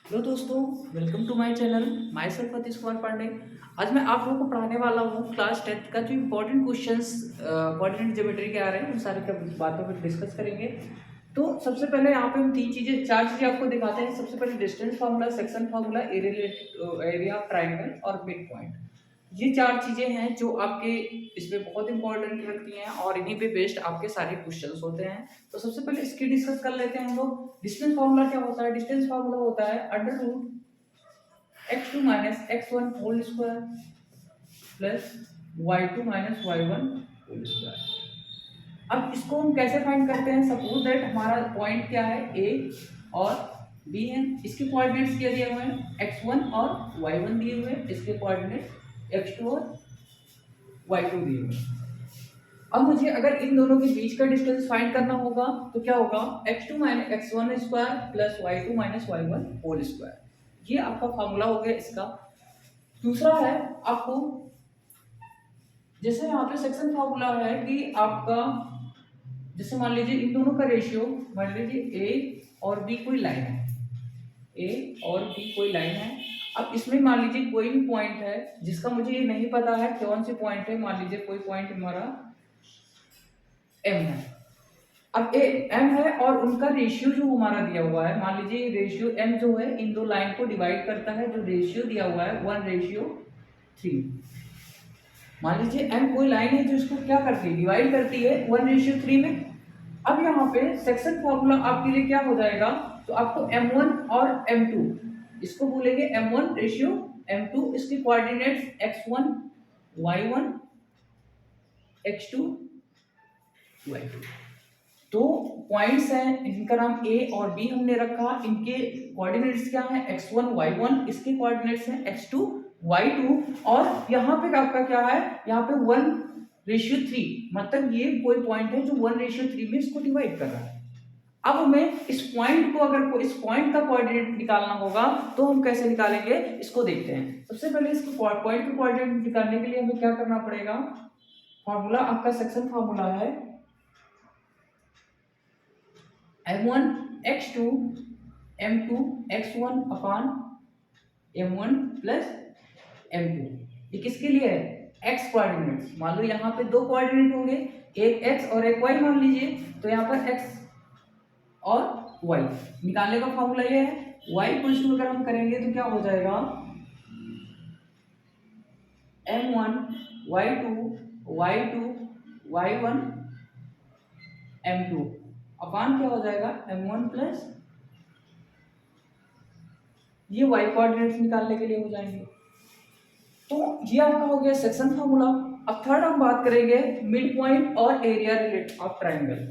Hello दोस्तों, welcome to my channel. Myself Atish Kumar Pandey. आज मैं आप लोगों को पढ़ाने वाला हूँ क्लास 10th का जो इम्पोर्टेंट क्वेश्चंस कोऑर्डिनेट ज्योमेट्री के आ रहे हैं उन सारे बातों पर डिस्कस करेंगे। तो सबसे पहले यहाँ पे हम चार चीजें आपको दिखाते हैं। सबसे पहले distance formula, section formula, area of triangle और मिड पॉइंट। ये चार चीजें हैं जो आपके इसमें बहुत इंपॉर्टेंट रखती हैं और इन्हीं पे बेस्ड आपके सारे क्वेश्चंस होते हैं। तो सबसे पहले इसकी डिस्कस कर लेते हैं हम लोग। डिस्टेंस फार्मूला क्या होता है? डिस्टेंस फार्मूला होता है under root x2 minus x1 whole square plus y2 minus y1 whole square. अब इसको हम कैसे फाइंड करते हैं? सपोज दैट हमारा पॉइंट क्या है, a और b है। इसके कोऑर्डिनेट्स क्या दिए हुए हैं? x1 और y1 दिए हुए हैं। इसके कोऑर्डिनेट x2 और y2 दिए हुए हैं। अब मुझे अगर इन दोनों के बीच का डिस्टेंस फाइंड करना होगा तो क्या होगा? x2 minus x1 square plus y2 minus y1 whole square. ये आपका फॉर्मूला हो गया इसका। दूसरा है आपको, जैसे यहाँ पे सेक्शन फॉर्मूला है कि आपका, जैसे मान लीजिए इन दोनों का रेशियो, मान लीजिए a और b कोई लाइन है, a और b कोई लाइन है। अब इसमें मान लीजिए कोई भी पॉइंट है जिसका मुझे ये नहीं पता है कौन सी पॉइंट है। मान लीजिए कोई पॉइंट हमारा m है। अब ए m है और उनका रेशियो जो हमारा दिया हुआ है, मान लीजिए रेशियो m जो है इन दो लाइन को डिवाइड करता है। जो रेशियो दिया हुआ है 1:3। मान लीजिए m कोई लाइन है जो इसको क्या करती है, डिवाइड करती है 1:3 में। अब यहाँ पे सेक्शन फॉर्मूला आपके लिए क्या हो जाएगा? तो आपको m1 और m2, इसको बोलेंगे m1 रेशियो m2, इसके coordinates x1 y1 x2 y2। तो पॉइंट्स हैं, इनका नाम a और b हमने रखा। इनके कोऑर्डिनेट्स क्या हैं? x1 y1, इसके कोऑर्डिनेट्स हैं x2 y2। और यहाँ पे आपका क्या है? यहाँ पे 1:3, मतलब ये कोई पॉइंट है जो 1:3 में इसको डिवाइड कर रहा है। अब हमें इस पॉइंट को, अगर इस पॉइंट का कोऑर्डिनेट निकालना होगा तो हम कैसे निकालेंगे इसको देखते हैं। सबसे पहले इसको पॉइंट का कोऑर्डिनेट निकालने के लिए हमें क्या करना पड़ेगा? फॉर्मूला आपका सेक्शन फॉर्मूला है m1 x2 m2 x1 अपान m1 प्लस m2। ये किसके लिए है? x coordinates. मान लो यहाँ पे दो कोऑर्डिनेट होंगे, एक x और एक y मान लीजिए। तो यहाँ पर x और y निकालने का फॉर्मूला ये है। y इक्वल्स टू अगर हम करेंगे तो क्या हो जाएगा? m1 y2 y2 y1 m2 अपान क्या हो जाएगा? m1 प्लस, ये y कोऑर्डिनेट्स निकालने के लिए हो जाएंगे। तो ये आपका हो गया सेक्शन फार्मूला। अब थर्ड हम बात करेंगे मिड पॉइंट और area relate of triangle.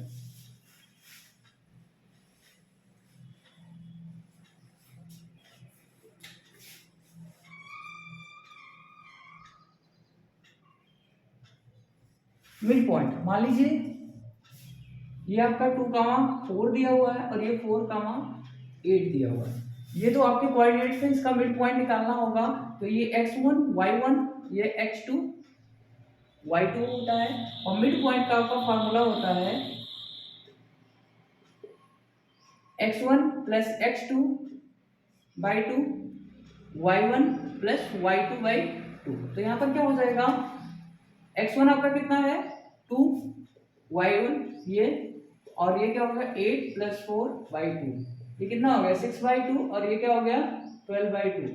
Mid point मान लीजिए ये आपका 2,4 दिया हुआ है और ये 4,8 दिया हुआ है। ये तो आपके कोऑर्डिनेट्स हैं, इसका मिड पॉइंट निकालना होगा। तो ये x1 y1, ये x2 y2 होता है। और मिड पॉइंट का आपका फार्मूला होता है x1 plus x2 by 2 y1 plus y2 by 2। तो यहाँ पर क्या हो जाएगा? x1 आपका कितना है? 2 y1 ये, और ये क्या हो गया? 8 प्लस 4 बाई 2। ये कितना हो गया? 6 बाई 2। और ये क्या हो गया? 12 बाई 2।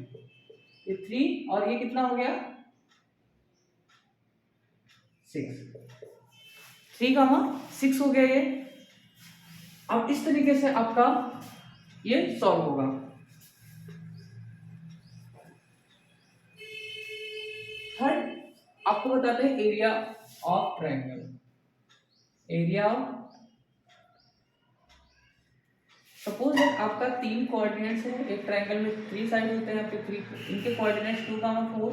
ये 3 और ये कितना हो गया? 6। 3,6 हो गया ये। अब इस तरीके से आपका ये सॉल्व होगा। थर्ड आपको बताते हैं area of triangle. Area, suppose that आपका 3 कोऑर्डिनेट्स है। एक ट्रायंगल में 3 साइड होते हैं आपके 3, इनके कोऑर्डिनेट्स 2,4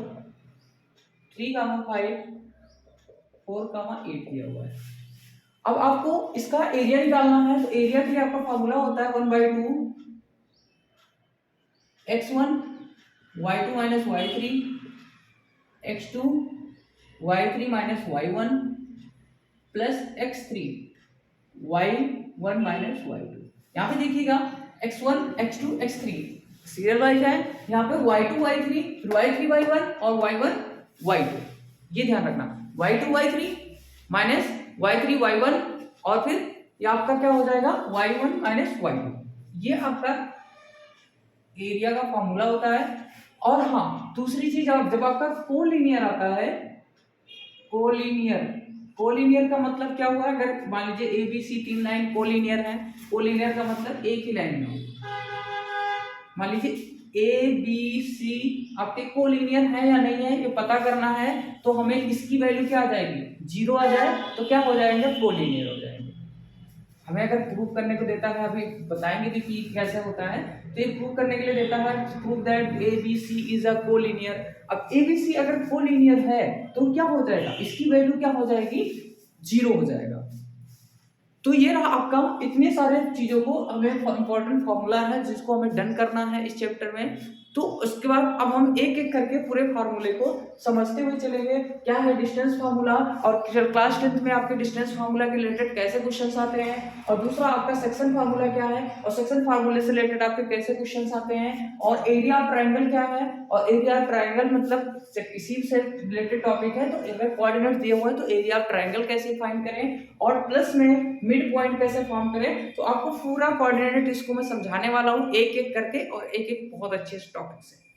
3,5 4,8 दिया हुआ है। अब आपको इसका एरिया निकालना है। तो एरिया के लिए आपका फॉर्मूला होता है 1/2 x1 y2 minus y3 x2 y3 minus y1 plus x3 y1 minus y2। यहाँ पे देखिएगा x1 x2 x3 serial wise है। यहाँ पे y2 y3 फिर y3 y1 और y1 y2, ये ध्यान रखना। y2 y3 minus y3 y1 और फिर ये आपका क्या हो जाएगा y1 माइनस y2, ये आपका एरिया का फॉर्मूला होता है। और हाँ दूसरी चीज, आप जब आपका कोलिनियर आता है, कोलिनियर का मतलब क्या हुआ, अगर मान लीजिए A B C 3 line collinear है, कोलिनियर का मतलब एक ही लाइन में हो। मान लीजिए ए बी सी आपके कोलिनियर है या नहीं है ये पता करना है, तो हमें इसकी वैल्यू क्या आ जाएगी, 0 आ जाए तो क्या हो जाएंगे, कोलिनियर हो जाएंगे। हमें अगर प्रूव करने को देता है, अभी बताएंगे भी कि कैसे होता है, तो ये प्रूव करने के लिए देता है prove that A B C is a collinear. अब ए बी सी अगर कोलिनियर है तो क्या हो जाएगा, इसकी वैल्यू क्या हो जाएगी, 0 हो जाएगा। तो ये रहा आपका, इतने सारे चीजों को हमें इंपॉर्टेंट फॉर्मूला है जिसको हमें डन करना है इस चैप्टर में। तो उसके बाद अब हम एक एक करके पूरे फार्मूले को समझते हुए चलेंगे, क्या है डिस्टेंस फार्मूला, और क्लास 10th में आपके डिस्टेंस फार्मूला के रिलेटेड कैसे क्वेश्चंस आते हैं, और दूसरा आपका सेक्शन फार्मूला क्या है, और सेक्शन फार्मूले से रिलेटेड आपके कैसे क्वेश्चंस आते हैं, और एरिया ऑफ ट्रायंगल क्या है, और एरिया ऑफ ट्रायंगल मतलब इसी से रिलेटेड टॉपिक है। तो अगर कोऑर्डिनेट दिए हुए हैं तो एरिया ऑफ ट्रायंगल कैसे फाइंड करें, और प्लस में मिड पॉइंट कैसे फॉर्म करें। तो आपको पूरा कोऑर्डिनेट इसको मैं समझाने वाला हूँ एक एक करके, और एक एक बहुत अच्छे टॉपिक से।